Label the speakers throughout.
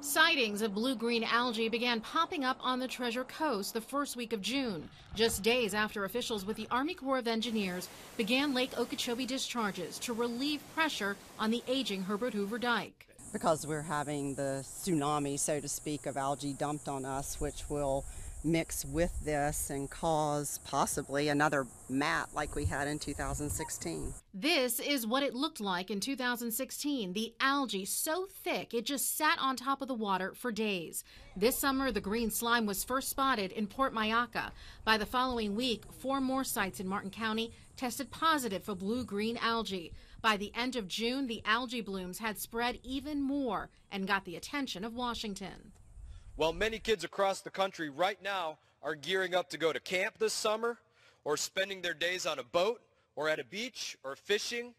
Speaker 1: Sightings of blue-green algae began popping up on the Treasure Coast the first week of June, just days after officials with the Army Corps of Engineers began Lake Okeechobee discharges to relieve pressure on the aging Herbert Hoover Dike.
Speaker 2: Because we're having the tsunami, so to speak, of algae dumped on us, which will mix with this and cause possibly another mat like we had in 2016.
Speaker 1: This is what it looked like in 2016. The algae so thick it just sat on top of the water for days. This summer, the green slime was first spotted in Port Mayaca. By the following week, 4 more sites in Martin County tested positive for blue-green algae. By the end of June, the algae blooms had spread even more and got the attention of Washington.
Speaker 3: Well, many kids across the country right now are gearing up to go to camp this summer or spending their days on a boat or at a beach or fishing.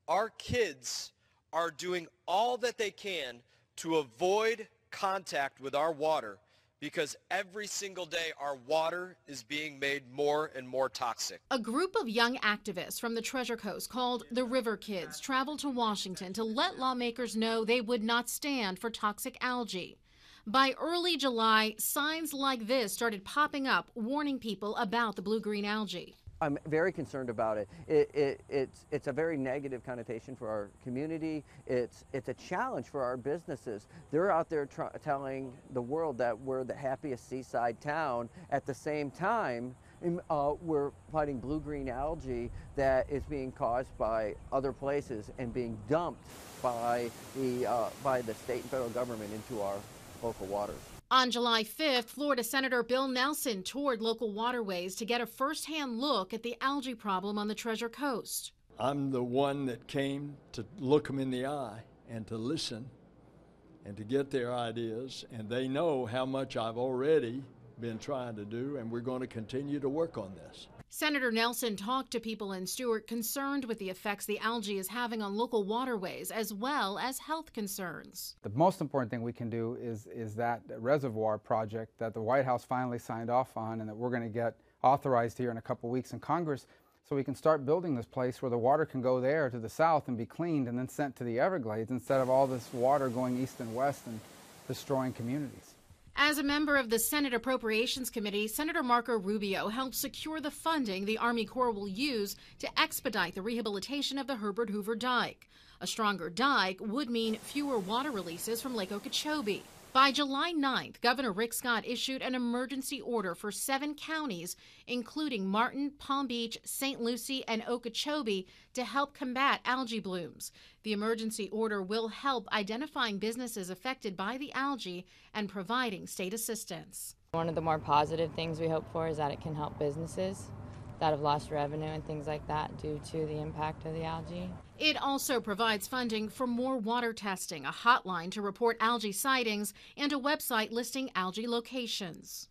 Speaker 3: Our kids are doing all that they can to avoid contact with our water because every single day our water is being made more and more toxic.
Speaker 1: A group of young activists from the Treasure Coast called the River Kids traveled to Washington to let lawmakers know they would not stand for toxic algae. By early July, signs like this started popping up, warning people about the blue-green algae.
Speaker 4: I'm very concerned about it. It's a very negative connotation for our community. It's a challenge for our businesses. They're out there telling the world that we're the happiest seaside town. At the same time, we're fighting blue-green algae that is being caused by other places and being dumped by the state and federal government into our local waters.
Speaker 1: On July 5th, Florida Senator Bill Nelson toured local waterways to get a first-hand look at the algae problem on the Treasure Coast.
Speaker 5: I'm the one that came to look them in the eye and to listen and to get their ideas, and they know how much I've already been trying to do, and we're going to continue to work on this.
Speaker 1: Senator Nelson talked to people in Stewart concerned with the effects the algae is having on local waterways as well as health concerns.
Speaker 6: The most important thing we can do is that reservoir project that the White House finally signed off on and that we're going to get authorized here in a couple weeks in Congress so we can start building this place where the water can go there to the south and be cleaned and then sent to the Everglades instead of all this water going east and west and destroying communities.
Speaker 1: As a member of the Senate Appropriations Committee, Senator Marco Rubio helped secure the funding the Army Corps will use to expedite the rehabilitation of the Herbert Hoover Dike. A stronger dike would mean fewer water releases from Lake Okeechobee. By July 9th, Governor Rick Scott issued an emergency order for 7 counties, including Martin, Palm Beach, St. Lucie, and Okeechobee, to help combat algae blooms. The emergency order will help identifying businesses affected by the algae and providing state assistance.
Speaker 7: One of the more positive things we hope for is that it can help businesses that have lost revenue and things like that due to the impact of the algae.
Speaker 1: It also provides funding for more water testing, a hotline to report algae sightings, and a website listing algae locations.